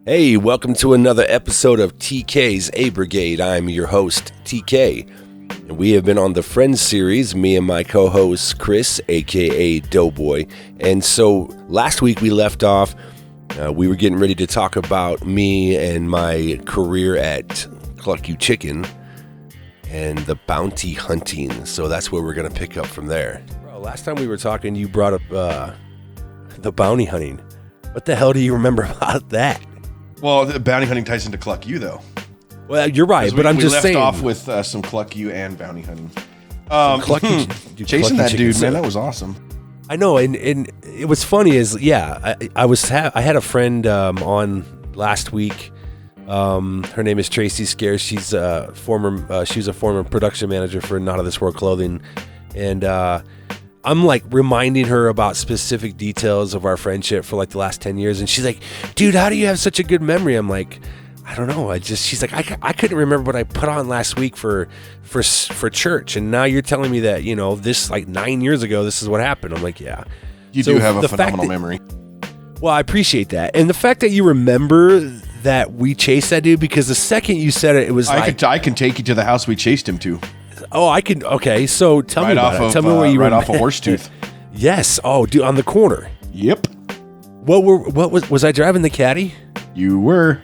Hey, welcome to another episode of TK's A Brigade. I'm your host, TK. And we have been on the Friends series, me and my co-host, Chris, a.k.a. Doughboy. And so last week we left off, we were getting ready to talk about me and my career at Cluck You Chicken and the bounty hunting. So that's where we're going to pick up from there. Bro, last time we were talking, you brought up the bounty hunting. What the hell do you remember about that? Well, the bounty hunting ties into Cluck You, though. Well, you're right, but I'm just saying. We left off with some Cluck You and bounty hunting. Chasing Chasing that dude, man, that was awesome. I know, and it was funny is, yeah, I had a friend on last week. Her name is Tracy Scares. She's a former production manager for Not of This World Clothing, and I'm like reminding her about specific details of our friendship for like the last 10 years. And she's like, dude, how do you have such a good memory? I'm like, I don't know. She's like, I couldn't remember what I put on last week for church. And now you're telling me that, this like 9 years ago, this is what happened. I'm like, yeah. You do have a phenomenal memory. Well, I appreciate that. And the fact that you remember that we chased that dude, because the second you said it, it was I can take you to the house we chased him to. Oh, I can. Okay, so tell me about it. Tell me where you right off of Horsetooth. Yes. Oh, dude, on the corner. Yep. What was I driving the caddy? You were.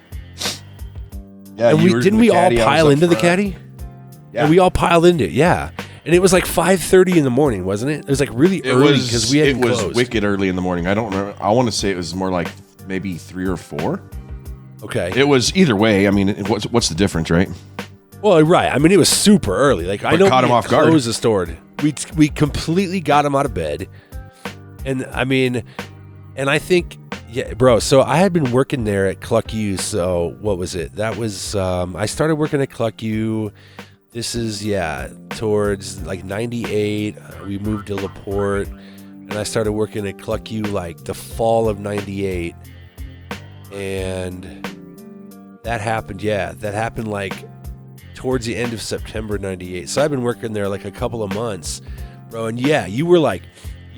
Yeah. And didn't we all pile into the caddy? Yeah. And we all piled into it. Yeah. And it was like 5:30 in the morning, wasn't it? It was like really early because we had closed. It was wicked early in the morning. I don't remember. I want to say it was more like maybe 3 or 4. Okay. It was either way. I mean, what's the difference, right? Well, right. I mean, it was super early. Like, I know caught him off guard. Closed the store. We completely got him out of bed, and I mean, and I think, yeah, bro. So I had been working there at Cluck You. So what was it? That was I started working at Cluck You. This is towards like '98. We moved to LaPorte, and I started working at Cluck You like the fall of '98, and that happened. Yeah, that happened like towards the end of September '98. So I've been working there like a couple of months, bro. And yeah, you were like,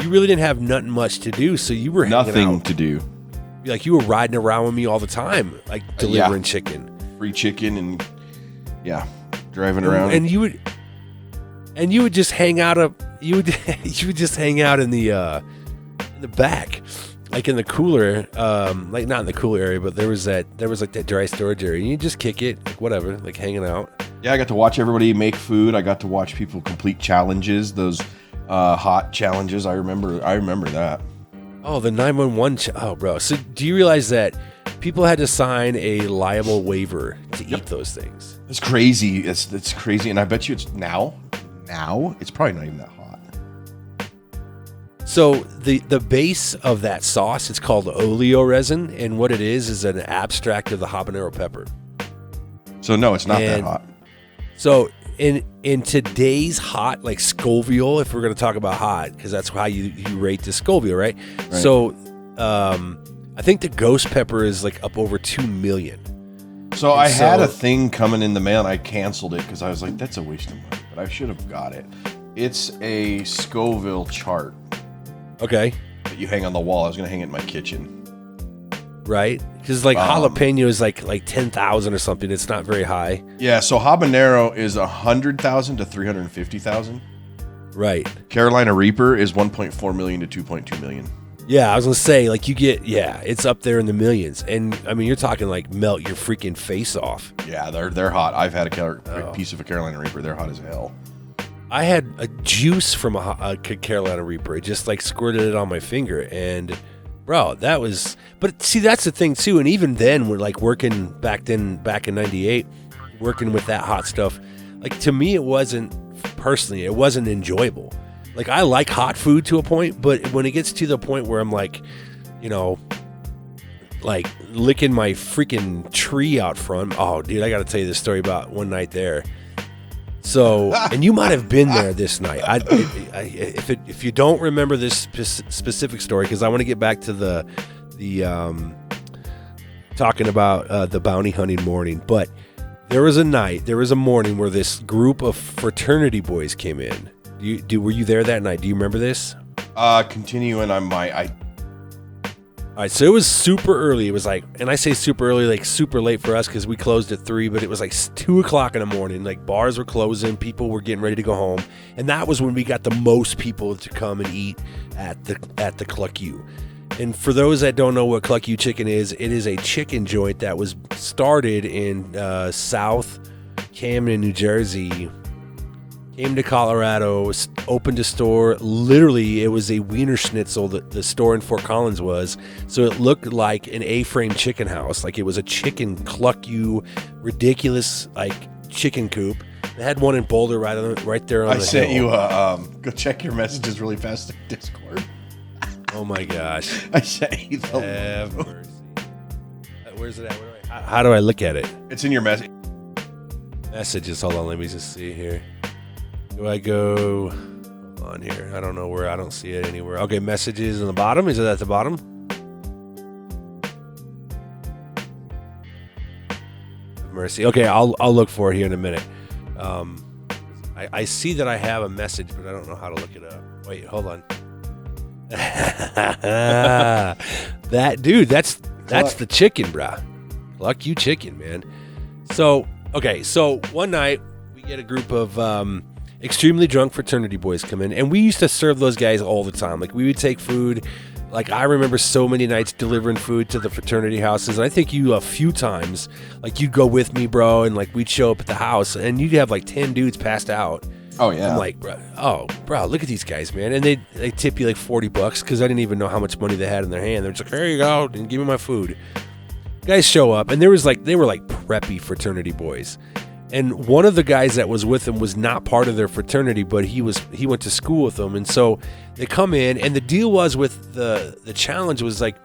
you really didn't have nothing much to do, so you were nothing to do. Like you were riding around with me all the time, like delivering chicken, free chicken, and driving around. And you would just hang out you would just hang out in the back, like in the cooler, like not in the cool area, but there was like that dry storage area. And you just kick it, like whatever, like hanging out. Yeah, I got to watch everybody make food. I got to watch people complete challenges, those hot challenges. I remember that. Oh, the 911. Oh, bro. So do you realize that people had to sign a liable waiver to eat those things? It's crazy. It's crazy, and I bet you it's now it's probably not even that hot. So the base of that sauce, it's called oleo resin, and what it is an abstract of the habanero pepper. So no, it's not that hot. So in today's hot, like Scoville, if we're going to talk about hot, because that's how you rate the Scoville, right? So I think the ghost pepper is like up over 2 million. So I had a thing coming in the mail, and I canceled it because I was like, that's a waste of money, but I should have got it. It's a Scoville chart. Okay. That you hang on the wall. I was going to hang it in my kitchen. Right? Because like jalapeno is like 10,000 or something. It's not very high. Yeah, so habanero is 100,000 to 350,000. Right. Carolina Reaper is 1.4 million to 2.2 million. Yeah, I was gonna say, like, you get, it's up there in the millions, and I mean, you're talking like melt your freaking face off. Yeah, they're hot. I've had a piece of a Carolina Reaper. They're hot as hell. I had a juice from a Carolina Reaper. It just like squirted it on my finger, and bro, that was. But see, that's the thing too. And even then, we're like working back in '98, working with that hot stuff. Like to me, it wasn't enjoyable. Like I like hot food to a point, but when it gets to the point where I'm like, like licking my freaking tree out front. Oh, dude, I got to tell you this story about one night there. So, and you might have been there this night. If you don't remember this specific story, because I want to get back to the talking about the bounty hunting morning, but there was a morning where this group of fraternity boys came in. Were you there that night? Do you remember this? Continuing on All right, so it was super early. It was like, and I say super early, like super late for us because we closed at 3, but it was like 2 o'clock in the morning. Like bars were closing, people were getting ready to go home, and that was when we got the most people to come and eat at the Cluck U. And for those that don't know what Cluck U Chicken is, it is a chicken joint that was started in South Camden, New Jersey. Came to Colorado, opened a store. Literally, it was a Wiener Schnitzel that the store in Fort Collins was. So it looked like an A-frame chicken house. Like it was a chicken Cluck U, ridiculous like chicken coop. They had one in Boulder right there on the hill. I sent you go check your messages really fast in Discord. Oh my gosh. I sent you the have mercy. Where's it at? How do I look at it? It's in your message. Messages. Hold on, let me just see here. Do I go on here? I don't know where. I don't see it anywhere. Okay, messages in the bottom. Is it at the bottom? Mercy. Okay, I'll look for it here in a minute. I see that I have a message, but I don't know how to look it up. Wait, hold on. That dude, that's the chicken, brah. Cluck U Chicken, man. So okay, so one night we get a group of extremely drunk fraternity boys come in, and we used to serve those guys all the time. Like we would take food. Like I remember so many nights delivering food to the fraternity houses, and I think you a few times. Like you'd go with me, bro, and like we'd show up at the house, and you'd have like 10 dudes passed out. Oh yeah. I'm like, bro, look at these guys, man, and they tip you like $40 because I didn't even know how much money they had in their hand. They're just like, here you go, and give me my food. Guys show up, and they were like preppy fraternity boys. And one of the guys that was with them was not part of their fraternity, but he went to school with them. And so they come in, and the deal was with the challenge was like,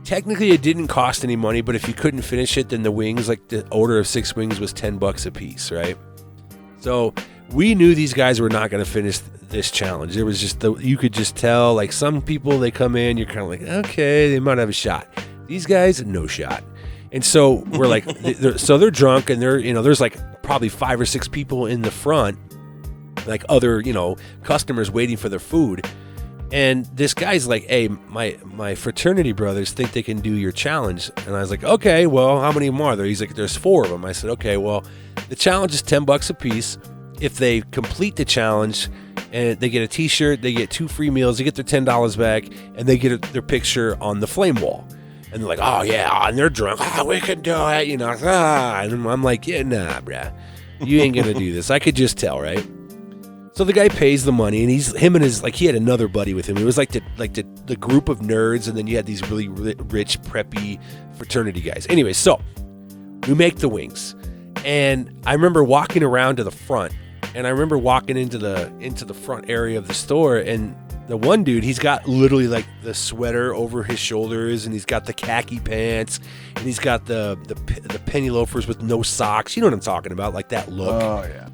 technically it didn't cost any money, but if you couldn't finish it, then the wings, like the order of 6 wings was $10 a piece, right? So we knew these guys were not going to finish this challenge. There was just you could just tell, like some people, they come in, you're kind of like, okay, they might have a shot. These guys, no shot. And so we're like, they're drunk, and there's like probably 5 or 6 people in the front, like other, customers waiting for their food. And this guy's like, hey, my fraternity brothers think they can do your challenge. And I was like, okay, well, how many more are there? He's like, there's 4 of them. I said, okay, well, the challenge is $10 a piece. If they complete the challenge, and they get a t-shirt, they get 2 free meals, they get their $10 back, and they get their picture on the flame wall. And they're like, oh, yeah, and they're drunk. We can do it, And I'm like, yeah, nah, bruh. You ain't going to do this. I could just tell, right? So the guy pays the money, and he had another buddy with him. It was like the group of nerds, and then you had these really rich, preppy fraternity guys. Anyway, so we make the wings. And I remember walking around to the front, and I remember walking into the front area of the store, and the one dude, he's got literally like the sweater over his shoulders, and he's got the khaki pants, and he's got the penny loafers with no socks. You know what I'm talking about, like that look. Oh yeah.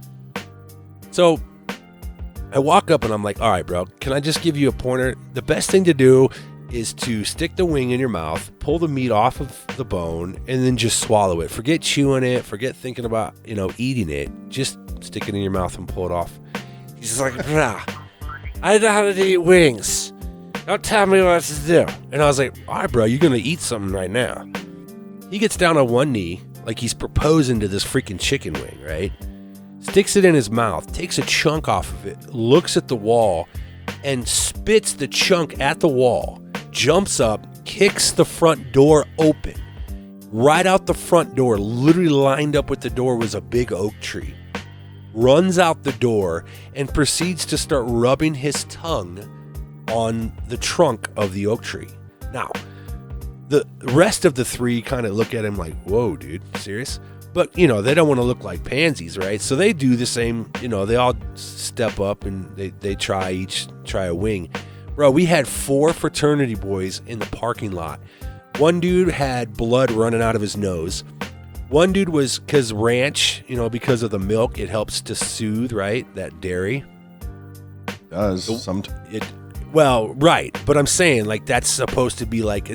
So I walk up and I'm like, all right, bro, can I just give you a pointer? The best thing to do is to stick the wing in your mouth, pull the meat off of the bone, and then just swallow it. Forget chewing it, forget thinking about, eating it. Just stick it in your mouth and pull it off. He's just like, brah, I know how to eat wings. Don't tell me what to do. And I was like, all right, bro, you're going to eat something right now. He gets down on one knee, like he's proposing to this freaking chicken wing, right? Sticks it in his mouth, takes a chunk off of it, looks at the wall, and spits the chunk at the wall, jumps up, kicks the front door open. Right out the front door, literally lined up with the door, was a big oak tree. Runs out the door and proceeds to start rubbing his tongue on the trunk of the oak tree. Now, the rest of the 3 kind of look at him like, whoa, dude, serious? But, they don't want to look like pansies, right? So they do the same, they all step up and they try a wing. Bro, we had 4 fraternity boys in the parking lot. One dude had blood running out of his nose. One dude was, because ranch, because of the milk, it helps to soothe, right? That dairy. It does. Well, right. But I'm saying, like, that's supposed to be like,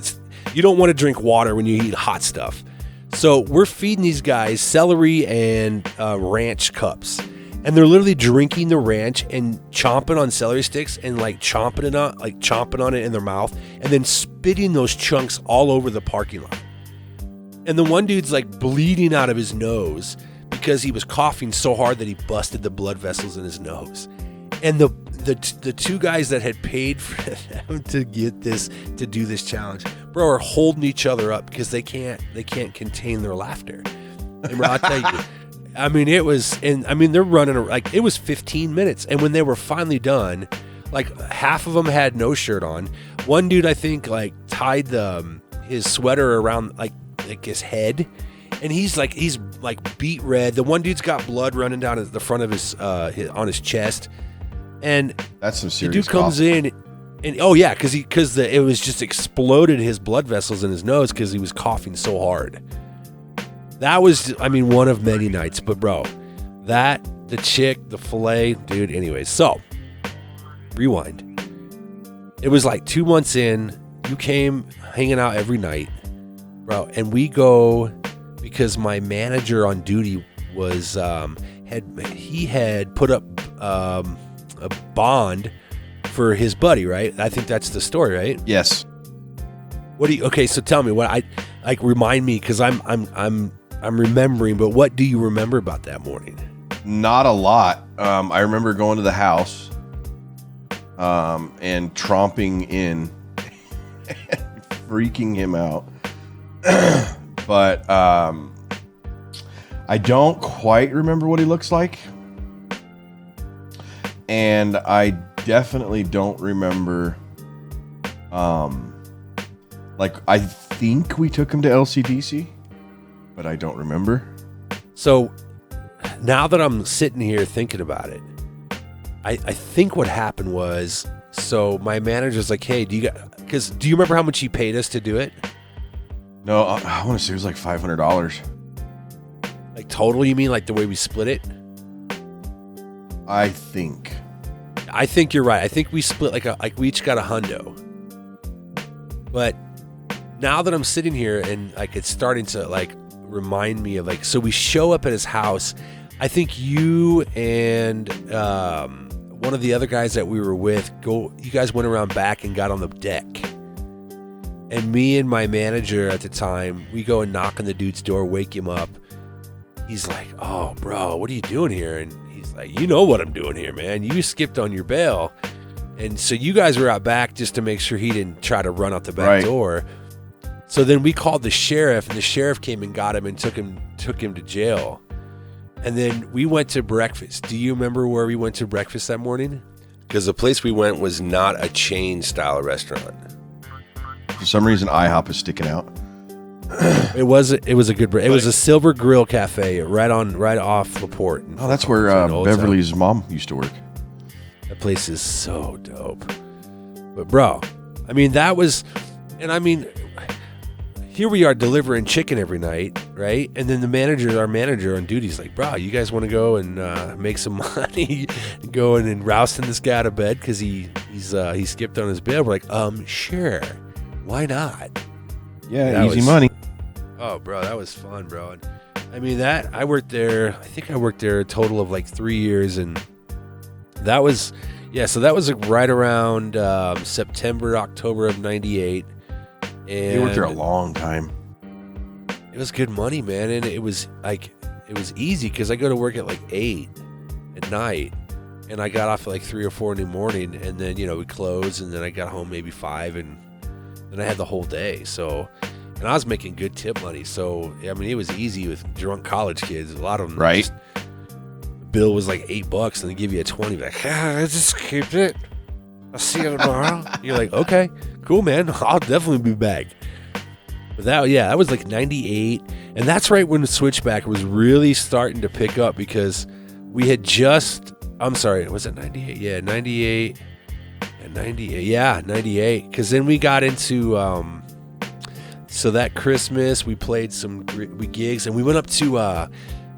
you don't want to drink water when you eat hot stuff. So we're feeding these guys celery and ranch cups. and they're literally drinking the ranch and chomping on celery sticks and like chomping on it in their mouth and then spitting those chunks all over the parking lot. And the one dude's like bleeding out of his nose because he was coughing so hard that he busted the blood vessels in his nose. And the two guys that had paid for them to do this challenge, bro, are holding each other up because they can't contain their laughter. And bro, I'll tell you, I mean, they're running like it was 15 minutes, and when they were finally done, like half of them had no shirt on. One dude, I think, like tied his sweater around like his head, and he's like beet red. The one dude's got blood running down the front of his on his chest. And that's some serious. The dude comes in, and oh yeah, because it was just exploded his blood vessels in his nose because he was coughing so hard. That was, I mean, one of many nights. But bro, the chick, the filet, dude. Anyways, so rewind. It was like 2 months in. You came hanging out every night, bro, and we go because my manager on duty was had put up a bond for his buddy, right? I think that's the story, right? Yes. Okay, so tell me remind me, because I'm remembering, but what do you remember about that morning? Not a lot. I remember going to the house and tromping in and freaking him out. But I don't quite remember what he looks like. And I definitely don't remember, I think we took him to LCDC, but I don't remember. So now that I'm sitting here thinking about it, I think what happened was, so my manager's like, hey, do you remember how much he paid us to do it? No, I want to say it was like $500. Like total, you mean like the way we split it? I think you're right. I think we split like we each got $100. But now that I'm sitting here and like it's starting to like remind me of like, so we show up at his house. I think you and one of the other guys that we were with you guys went around back and got on the deck. And me and my manager at the time, we go and knock on the dude's door, wake him up. He's like, oh, bro, what are you doing here? And he's like, you know what I'm doing here, man. You skipped on your bail. And so you guys were out back just to make sure he didn't try to run out the back door. So then we called the sheriff, and the sheriff came and got him and took him to jail. And then we went to breakfast. Do you remember where we went to breakfast that morning? Because the place we went was not a chain-style restaurant. For some reason, IHOP is sticking out. It was a good break. It was a Silver Grill Cafe right off LaPorte. Oh, that's where Beverly's mom used to work. That place is so dope. But bro, I mean that was, and I mean, here we are delivering chicken every night, right? And then our manager on duty is like, bro, you guys want to go and make some money, going and rousting this guy out of bed because he skipped on his bail. We're like, sure, why not? Yeah, easy money. Oh, bro, that was fun, bro. And, I mean, I worked there a total of like 3 years, and that was, so that was like right around September, October of 98. And you worked there a long time. It was good money, man, and it was easy because I go to work at like 8 at night, and I got off at like 3 or 4 in the morning, and then we closed, and then I got home maybe 5, and then I had the whole day. So, and I was making good tip money. So, I mean, it was easy with drunk college kids. A lot of them, right? Bill was like $8, and they give you a 20. Like, I just keep it. I'll see you tomorrow. You're like, okay, cool, man. I'll definitely be back. But that was like 98, and that's right when the Switchback was really starting to pick up because we had just. I'm sorry, was it 98? Yeah, 98. 98. Because then we got into so that Christmas we played some gigs, and we went up to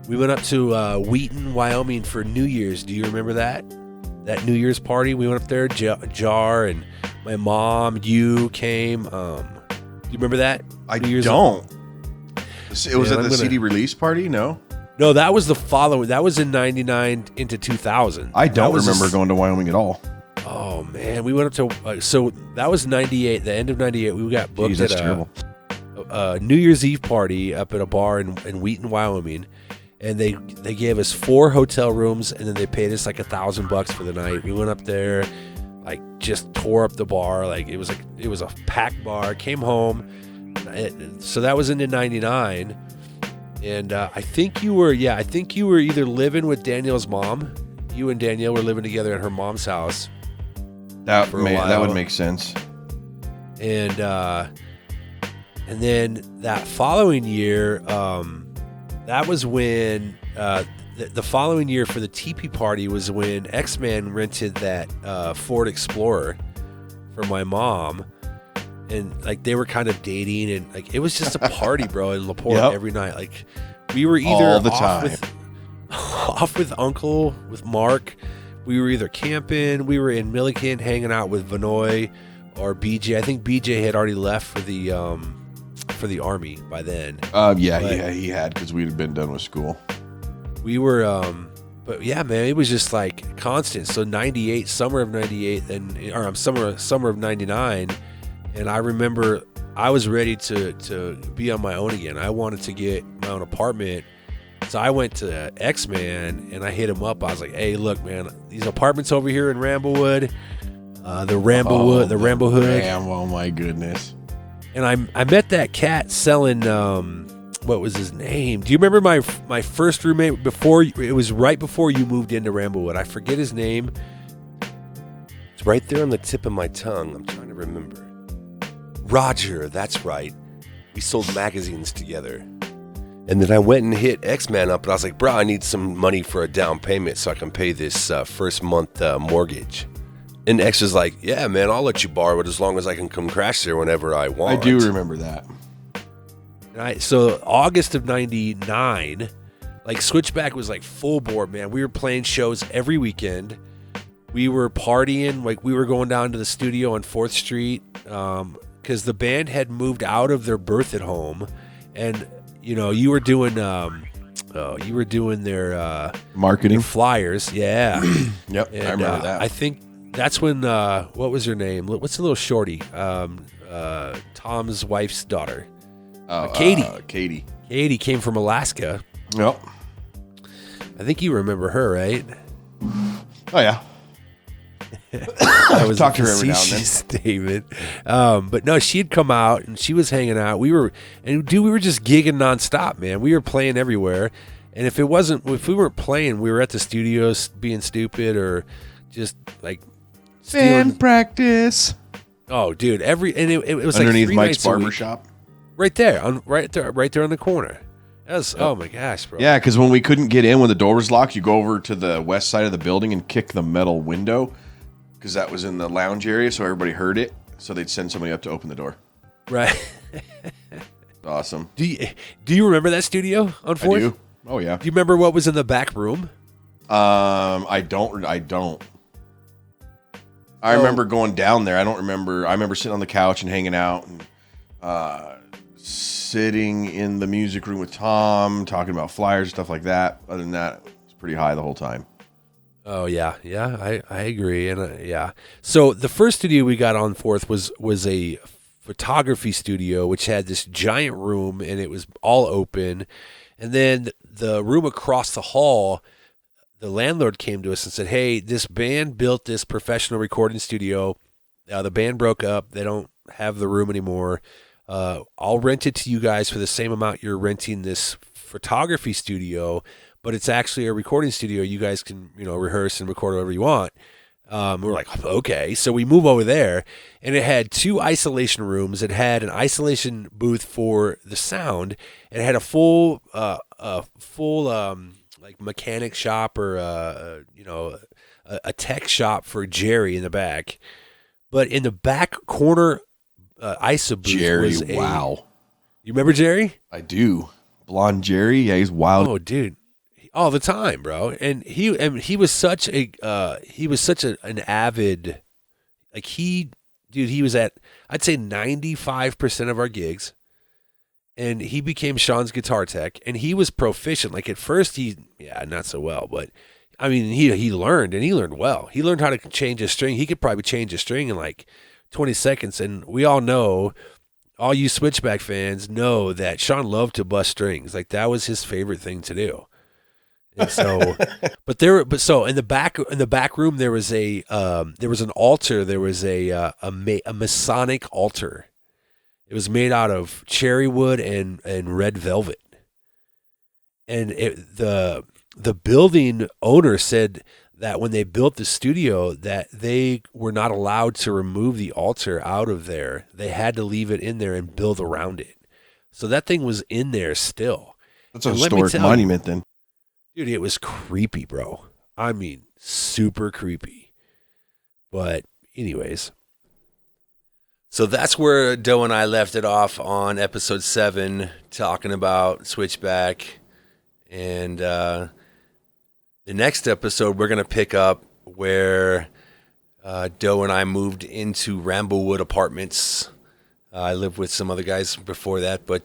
Wheaton, Wyoming for New Year's. Do you remember that New Year's party? We went up there. Jar and my mom, you came. Do you remember that? I don't. It was at the CD release party. No. No, that was the following. That was in '99 into 2000. I don't remember going to Wyoming at all. Oh man, we went up to so that was '98. The end of '98, we got booked Jeez, at a New Year's Eve party up at a bar in Wheaton, Wyoming, and they gave us 4 hotel rooms, and then they paid us like $1,000 for the night. We went up there, like just tore up the bar. Like it was a packed bar. Came home, so that was into '99. And I think you were either living with Danielle's mom. You and Danielle were living together at her mom's house. That would make sense. And then that following year, that was when the following year for the teepee party was when X-Man rented that Ford Explorer for my mom. And like they were kind of dating, and like it was just a party, bro, in LaPorte every night. Like we were either all the time off with Uncle, with Mark. We were either camping, we were in Milliken hanging out with Vinoy or BJ. I think BJ had already left for the Army by then. He had, because we'd been done with school. We were, but yeah, man, it was just like constant. So '98, summer of '98, summer of '99. And I remember I was ready to be on my own again. I wanted to get my own apartment. So I went to X-Man and I hit him up. I was like, hey, look, man, these apartments over here in Ramblewood, Ramble Hood. Oh, my goodness. And I met that cat selling, what was his name? Do you remember my first roommate it was right before you moved into Ramblewood? I forget his name. It's right there on the tip of my tongue. I'm trying to remember. Roger, that's right. We sold magazines together. And then I went and hit X-Man up, and I was like, bro, I need some money for a down payment so I can pay this first month mortgage. And X was like, yeah, man, I'll let you borrow it as long as I can come crash there whenever I want. I do remember that. So August of '99, like Switchback was like full board, man. We were playing shows every weekend. We were partying, like we were going down to the studio on 4th Street, because the band had moved out of their Berthoud home, and you were doing their marketing, their flyers, yeah. Yep, and, I remember that. I think that's when what was her name? What's the little shorty? Tom's wife's daughter, Katie. Katie came from Alaska. Yep. I think you remember her, right? Oh yeah. I was talk to her every now and then. Statement. But no, she'd come out and she was hanging out. We were just gigging nonstop, man. We were playing everywhere. And if we weren't playing, we were at the studios being stupid or just like band practice. Oh, dude, it was underneath like Mike's barbershop, right there on the corner. Oh my gosh, bro. Yeah, because when we couldn't get in when the door was locked, you go over to the west side of the building and kick the metal window, because that was in the lounge area, so everybody heard it. So they'd send somebody up to open the door. Right. Awesome. Do you remember that studio on 4th? I do. Oh yeah. Do you remember what was in the back room? I don't. I remember going down there. I don't remember. I remember sitting on the couch and hanging out and sitting in the music room with Tom, talking about flyers, stuff like that. Other than that, it was pretty high the whole time. Oh yeah, I agree, and yeah. So the first studio we got on 4th was a photography studio, which had this giant room and it was all open. And then the room across the hall, the landlord came to us and said, "Hey, this band built this professional recording studio. The band broke up; they don't have the room anymore. I'll rent it to you guys for the same amount you're renting this photography studio." But it's actually a recording studio. You guys can, rehearse and record whatever you want. We're like, okay. So we move over there, and it had 2 isolation rooms. It had an isolation booth for the sound. It had a full like mechanic shop or a tech shop for Jerry in the back. But in the back corner, ISO booth Jerry, was wow. You remember Jerry? I do. Blonde Jerry, yeah, he's wild. Oh, dude. All the time, bro. And he was such an avid, he was at, I'd say 95% of our gigs. and he became Sean's guitar tech, and he was proficient. Like at first, not so well, but I mean, he learned, and he learned well. He learned how to change a string. He could probably change a string in like 20 seconds, and we all know, all you Switchback fans know that Sean loved to bust strings. Like that was his favorite thing to do. And so, so in the back room there was an altar. There was a Masonic altar. It was made out of cherry wood and red velvet. And the building owner said that when they built the studio, that they were not allowed to remove the altar out of there. They had to leave it in there and build around it. So that thing was in there still. That's a historic monument then. Dude, it was creepy, bro. I mean, super creepy. But anyways. So that's where Doe and I left it off on episode 7, talking about Switchback. And the next episode, we're going to pick up where Doe and I moved into Ramblewood Apartments. I lived with some other guys before that, but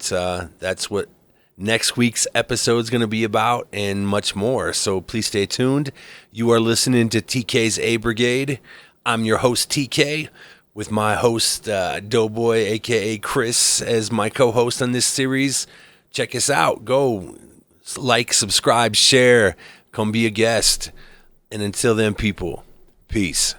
that's what next week's episode is going to be about, and much more. So please stay tuned. You are listening to TK's A Brigade. I'm your host, TK, with my host, Doughboy, a.k.a. Chris, as my co-host on this series. Check us out. Go like, subscribe, share, come be a guest. And until then, people, peace.